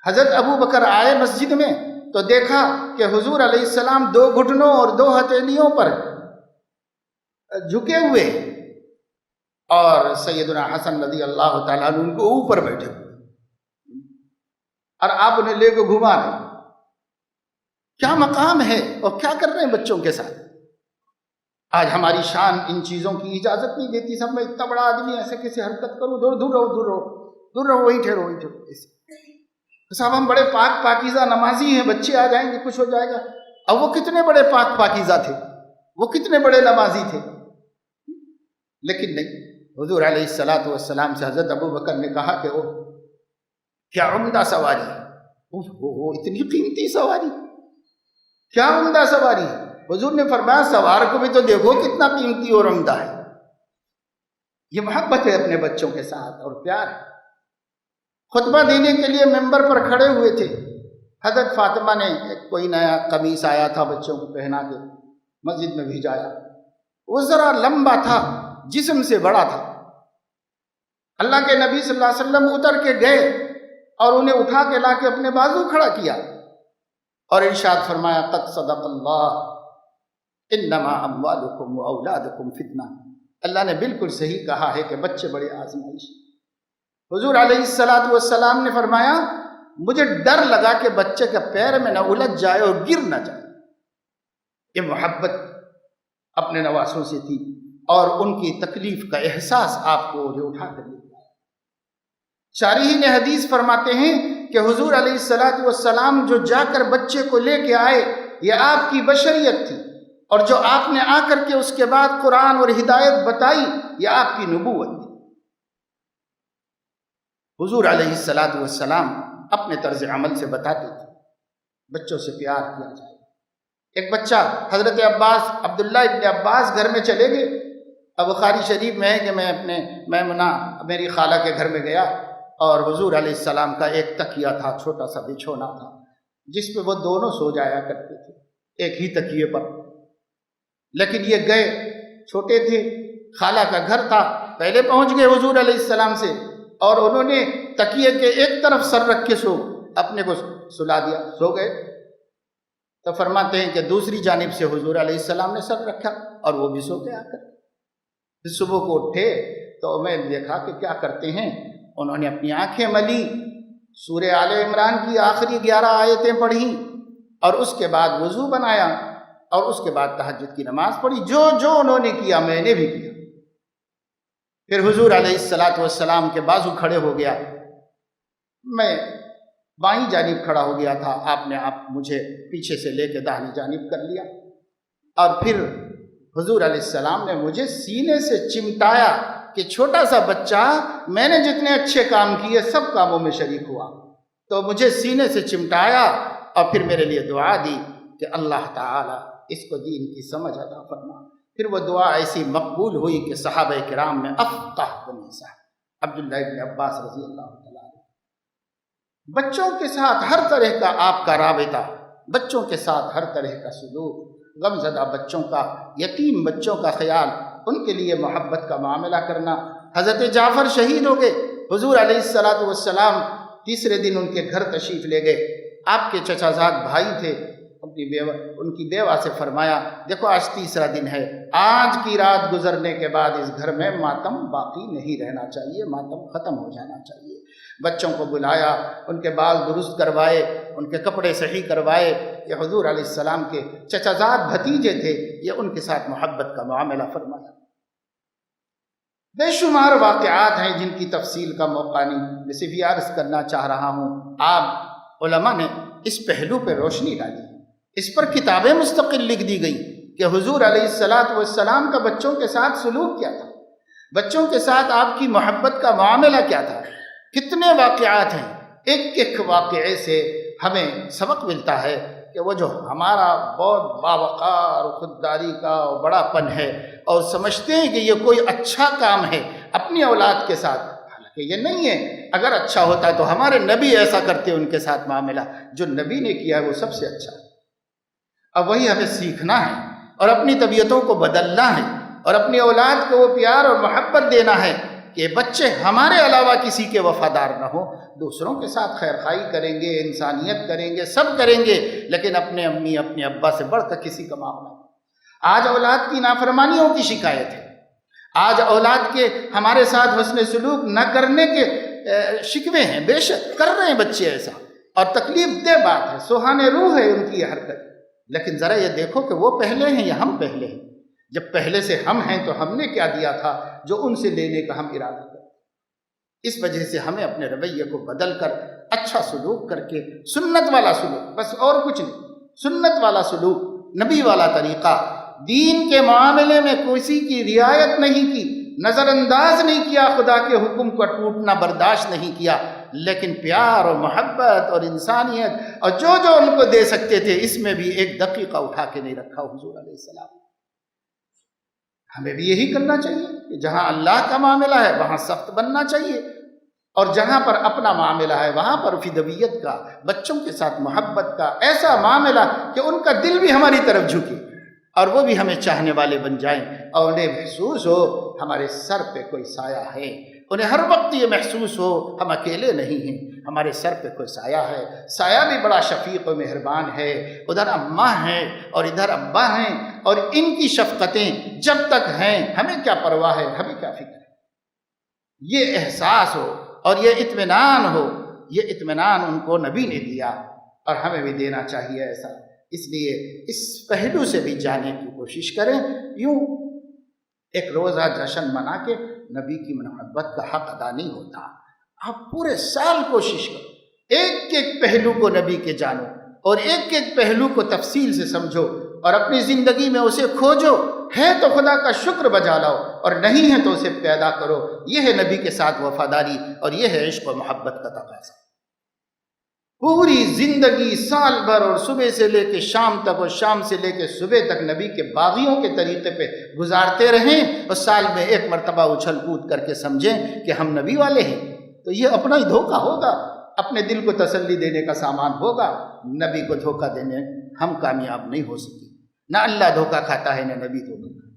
حضرت ابو بکر آئے مسجد میں تو دیکھا کہ حضور علیہ السلام 2 گھٹنوں اور 2 ہتھیلیوں پر جھکے ہوئے، اور سیدنا حسن رضی اللہ تعالیٰ عنہ ان کو اوپر بیٹھے ہوئے، اور آپ انہیں لے کے گھما رہے۔ کیا مقام ہے اور کیا کر رہے ہیں بچوں کے ساتھ؟ آج ہماری شان ان چیزوں کی اجازت نہیں دیتی، سب میں اتنا بڑا آدمی ایسے کیسے حرکت کروں، دور رہو، وہی ٹھہرو۔ صاحب ہم بڑے پاک پاکیزہ نمازی ہیں، بچے آ جائیں گے کچھ ہو جائے گا۔ اب وہ کتنے بڑے پاک پاکیزہ تھے، وہ کتنے بڑے نمازی تھے، لیکن نہیں۔ حضور علیہ الصلاۃ والسلام سے حضرت ابو بکر نے کہا کہ وہ کیا عمدہ سواری ہے، وہ اتنی قیمتی سواری، کیا عمدہ سواری ہے۔ حضور نے فرمایا سوار کو بھی تو دیکھو کتنا قیمتی اور عمدہ ہے۔ یہ محبت ہے اپنے بچوں کے ساتھ اور پیار ہے۔ خطبہ دینے کے لیے ممبر پر کھڑے ہوئے تھے، حضرت فاطمہ نے کوئی نیا قمیص آیا تھا بچوں کو پہنا کے مسجد میں بھیجایا، وہ ذرا لمبا تھا، جسم سے بڑا تھا۔ اللہ کے نبی صلی اللہ علیہ وسلم اتر کے گئے اور انہیں اٹھا کے لا کے اپنے بازو کھڑا کیا اور ارشاد فرمایا قد صدق اللہ انما اموالکم و اولادکم فتنہ، اللہ نے بالکل صحیح کہا ہے کہ بچے بڑے آزمائش۔ حضور علیہ الصلاۃ والسلام نے فرمایا مجھے ڈر لگا کہ بچے کے پیر میں نہ الجھ جائے اور گر نہ جائے۔ یہ محبت اپنے نواسوں سے تھی اور ان کی تکلیف کا احساس آپ کو اٹھا کر لے گیا۔ شارحین حدیث فرماتے ہیں کہ حضور علیہ الصلاۃ والسلام جو جا کر بچے کو لے کے آئے یہ آپ کی بشریت تھی، اور جو آپ نے آ کر کے اس کے بعد قرآن اور ہدایت بتائی یہ آپ کی نبوت تھی۔ حضور علیہ الصلاۃ والسلام اپنے طرز عمل سے بتاتے تھے بچوں سے پیار کیا جائے۔ ایک بچہ حضرت عباس عبداللہ ابن عباس گھر میں چلے گئے۔ اب بخاری شریف میں ہے کہ میں اپنے میمنہ میری خالہ کے گھر میں گیا اور حضور علیہ السلام کا ایک تکیہ تھا، چھوٹا سا بچھونا تھا جس پہ وہ دونوں سو جایا کرتے تھے، ایک ہی تکیے پر۔ لیکن یہ گئے، چھوٹے تھے، خالہ کا گھر تھا، پہلے پہنچ گئے حضور علیہ السلام سے اور انہوں نے تکیے کے ایک طرف سر رکھ کے اپنے کو سلا دیا، سو گئے۔ تو فرماتے ہیں کہ دوسری جانب سے حضور علیہ السلام نے سر رکھا اور وہ بھی سو کے آ کر پھر صبح کو اٹھے تو میں دیکھا کہ کیا کرتے ہیں، انہوں نے اپنی آنکھیں ملی، سورہ آل عمران کی آخری 11 آیتیں پڑھی اور اس کے بعد وضو بنایا اور اس کے بعد تہجد کی نماز پڑھی۔ جو انہوں نے کیا میں نے بھی کیا۔ پھر حضور علیہ الصلاۃ والسلام کے بازو کھڑے ہو گیا، میں بائیں جانب کھڑا ہو گیا تھا، آپ نے مجھے پیچھے سے لے کے داہنی جانب کر لیا اور پھر حضور علیہ السلام نے مجھے سینے سے چمٹایا کہ چھوٹا سا بچہ میں نے جتنے اچھے کام کیے سب کاموں میں شریک ہوا، تو مجھے سینے سے چمٹایا اور پھر میرے لیے دعا دی کہ اللہ تعالیٰ اس کو دین کی سمجھ عطا فرما۔ پھر وہ دعا ایسی مقبول ہوئی کہ صحابہ کرام میں افقہ بنی صاحب عبداللہ ابن عباس رضی اللہ تعالیٰ عنہ۔ بچوں کے ساتھ ہر طرح کا آپ کا رابطہ، بچوں کے ساتھ ہر طرح کا سلوک، غمزدہ بچوں کا، یتیم بچوں کا خیال، ان کے لیے محبت کا معاملہ کرنا۔ حضرت جعفر شہید ہو گئے، حضور علیہ الصلاۃ والسلام تیسرے دن ان کے گھر تشریف لے گئے۔ آپ کے چچا زاد بھائی تھے ان کی بیوہ سے فرمایا دیکھو آج تیسرا دن ہے، آج کی رات گزرنے کے بعد اس گھر میں ماتم باقی نہیں رہنا چاہیے، ماتم ختم ہو جانا چاہیے۔ بچوں کو بلایا، ان کے بال درست کروائے، ان کے کپڑے صحیح کروائے۔ یہ حضور علیہ السلام کے چچا زاد بھتیجے تھے، یہ ان کے ساتھ محبت کا معاملہ فرمایا۔ بے شمار واقعات ہیں جن کی تفصیل کا موقع نہیں، میں صرف یہ عرض کرنا چاہ رہا ہوں۔ آپ علماء نے اس پہلو پہ روشنی ڈالی، اس پر کتابیں مستقل لکھ دی گئی کہ حضور علیہ السلام کا بچوں کے ساتھ سلوک کیا تھا، بچوں کے ساتھ آپ کی محبت کا معاملہ کیا تھا۔ کتنے واقعات ہیں، ایک ایک واقعے سے ہمیں سبق ملتا ہے کہ وہ جو ہمارا بہت باوقار خودداری کا بڑا پن ہے اور سمجھتے ہیں کہ یہ کوئی اچھا کام ہے اپنی اولاد کے ساتھ، حالانکہ یہ نہیں ہے۔ اگر اچھا ہوتا تو ہمارے نبی ایسا کرتے ان کے ساتھ معاملہ، جو نبی نے کیا ہے وہ سب سے اچھا ہے۔ اب وہی ہمیں سیکھنا ہے اور اپنی طبیعتوں کو بدلنا ہے اور اپنی اولاد کو وہ پیار اور محبت دینا ہے کہ بچے ہمارے علاوہ کسی کے وفادار نہ ہوں، دوسروں کے ساتھ خیر خواہی کریں گے، انسانیت کریں گے، سب کریں گے، لیکن اپنے امی اپنے ابا سے بڑھ کر کسی کا معاملہ نہیں۔ آج اولاد کی نافرمانیوں کی شکایت ہے، آج اولاد کے ہمارے ساتھ حسن سلوک نہ کرنے کے شکوے ہیں، بے شک کر رہے ہیں بچے ایسا، اور تکلیف دہ بات ہے، سوہانے روح ہے ان کی یہ حرکت، لیکن ذرا یہ دیکھو کہ وہ پہلے ہیں یا ہم پہلے ہیں۔ جب پہلے سے ہم ہیں تو ہم نے کیا دیا تھا جو ان سے لینے کا ہم ارادہ کرتے۔ اس وجہ سے ہمیں اپنے رویے کو بدل کر اچھا سلوک کر کے، سنت والا سلوک، بس اور کچھ نہیں، سنت والا سلوک، نبی والا طریقہ، دین کے معاملے میں کسی کی رعایت نہیں کی، نظر انداز نہیں کیا، خدا کے حکم کو ٹوٹنا برداشت نہیں کیا، لیکن پیار اور محبت اور انسانیت اور جو جو ان کو دے سکتے تھے اس میں بھی ایک دقیقہ اٹھا کے نہیں رکھا حضور علیہ السلام۔ ہمیں بھی یہی کرنا چاہیے کہ جہاں اللہ کا معاملہ ہے وہاں سخت بننا چاہیے، اور جہاں پر اپنا معاملہ ہے وہاں پر فدویت کا، بچوں کے ساتھ محبت کا ایسا معاملہ کہ ان کا دل بھی ہماری طرف جھکے اور وہ بھی ہمیں چاہنے والے بن جائیں، اور انہیں محسوس ہو ہمارے سر پہ کوئی سایہ ہے، انہیں ہر وقت یہ محسوس ہو ہم اکیلے نہیں ہیں، ہمارے سر پہ کوئی سایہ ہے، سایہ بھی بڑا شفیق و مہربان ہے، ادھر اماں ہیں اور ادھر ابا ہیں، اور ان کی شفقتیں جب تک ہیں ہمیں کیا پرواہ ہے، ہمیں کیا فکر ہے۔ یہ احساس ہو اور یہ اطمینان ہو، یہ اطمینان ان کو نبی نے دیا اور ہمیں بھی دینا چاہیے ایسا۔ اس لیے اس پہلو سے بھی جانے کی کوشش کریں۔ یوں ایک روزہ جشن منا کے نبی کی محبت کا حق ادا نہیں ہوتا، آپ پورے سال کوشش کرو، ایک ایک پہلو کو نبی کے جانو اور ایک ایک پہلو کو تفصیل سے سمجھو اور اپنی زندگی میں اسے کھوجو، ہے تو خدا کا شکر بجا لاؤ اور نہیں ہے تو اسے پیدا کرو۔ یہ ہے نبی کے ساتھ وفاداری اور یہ ہے عشق و محبت کا تقاضا۔ پوری زندگی سال بھر اور صبح سے لے کے شام تک اور شام سے لے کے صبح تک نبی کے باغیوں کے طریقے پہ گزارتے رہیں اور سال میں ایک مرتبہ اچھل کود کر کے سمجھیں کہ ہم نبی والے ہیں، تو یہ اپنا ہی دھوکہ ہوگا، اپنے دل کو تسلی دینے کا سامان ہوگا۔ نبی کو دھوکہ دینے ہم کامیاب نہیں ہو سکے، نہ اللہ دھوکہ کھاتا ہے نہ نبی دھوکہ کھاتا ہے۔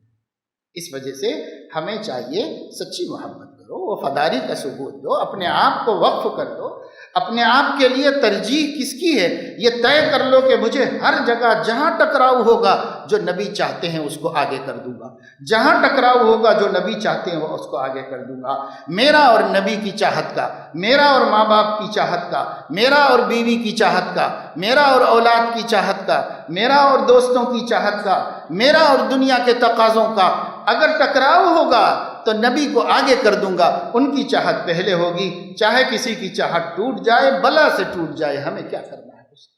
اس وجہ سے ہمیں چاہیے سچی محبت کرو، وفاداری کا ثبوت دو، اپنے آپ کو وقف کر دو۔ اپنے آپ کے لیے ترجیح کس کی ہے یہ طے کر لو کہ مجھے ہر جگہ جہاں ٹکراؤ ہوگا جو نبی چاہتے ہیں اس کو آگے کر دوں گا، جہاں ٹکراؤ ہوگا جو نبی چاہتے ہیں وہ اس کو آگے کر دوں گا۔ میرا اور نبی کی چاہت کا، میرا اور ماں باپ کی چاہت کا، میرا اور بیوی کی چاہت کا، میرا اور اولاد کی چاہت کا، میرا اور دوستوں کی چاہت کا، میرا اور دنیا کے تقاضوں کا اگر ٹکراؤ ہوگا تو نبی کو آگے کر دوں گا، ان کی چاہت پہلے ہوگی، چاہے کسی کی چاہت ٹوٹ جائے، بلا سے ٹوٹ جائے، ہمیں کیا کرنا ہے اس سے؟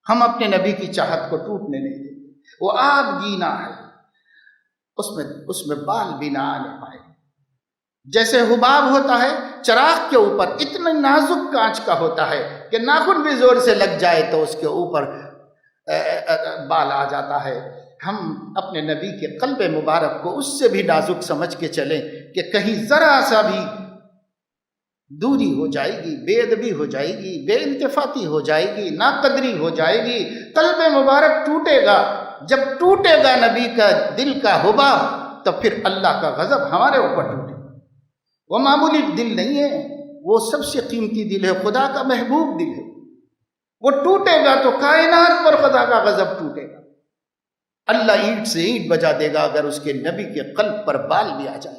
ہم اپنے نبی کی چاہت کو ٹوٹنے نہیں دیں گے۔ وہ آگ گینا ہے، اس میں بال بھی نہ آنے پائے، جیسے حباب ہوتا ہے چراغ کے اوپر، اتنا نازک کانچ کا ہوتا ہے کہ ناخن بھی زور سے لگ جائے تو اس کے اوپر بال آ جاتا ہے۔ ہم اپنے نبی کے قلب مبارک کو اس سے بھی نازک سمجھ کے چلیں کہ کہیں ذرا سا بھی دوری ہو جائے گی، بے ادبی ہو جائے گی، بے التفاتی ہو جائے گی، ناقدری ہو جائے گی، قلب مبارک ٹوٹے گا۔ جب ٹوٹے گا نبی کا دل کا حباب تو پھر اللہ کا غضب ہمارے اوپر ٹوٹے گا۔ وہ معمولی دل نہیں ہے، وہ سب سے قیمتی دل ہے، خدا کا محبوب دل ہے۔ وہ ٹوٹے گا تو کائنات پر خدا کا غضب ٹوٹے گا۔ اللہ اینٹ سے اینٹ بجا دے گا اگر اس کے نبی کے قلب پر بال بھی آ جائے۔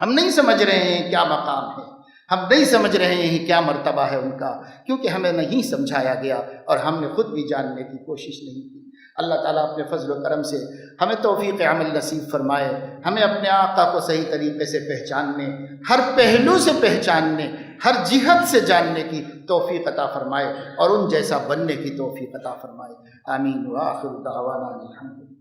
ہم نہیں سمجھ رہے ہیں کیا مقام ہے، ہم نہیں سمجھ رہے ہیں کیا مرتبہ ہے ان کا، کیونکہ ہمیں نہیں سمجھایا گیا اور ہم نے خود بھی جاننے کی کوشش نہیں کی۔ اللہ تعالیٰ اپنے فضل و کرم سے ہمیں توفیق عمل نصیب فرمائے، ہمیں اپنے آقا کو صحیح طریقے سے پہچاننے، ہر پہلو سے پہچاننے، ہر جہت سے جاننے کی توفیق عطا فرمائے اور ان جیسا بننے کی توفیق عطا فرمائے۔ آمین وآخر دعوانا الحمدللہ۔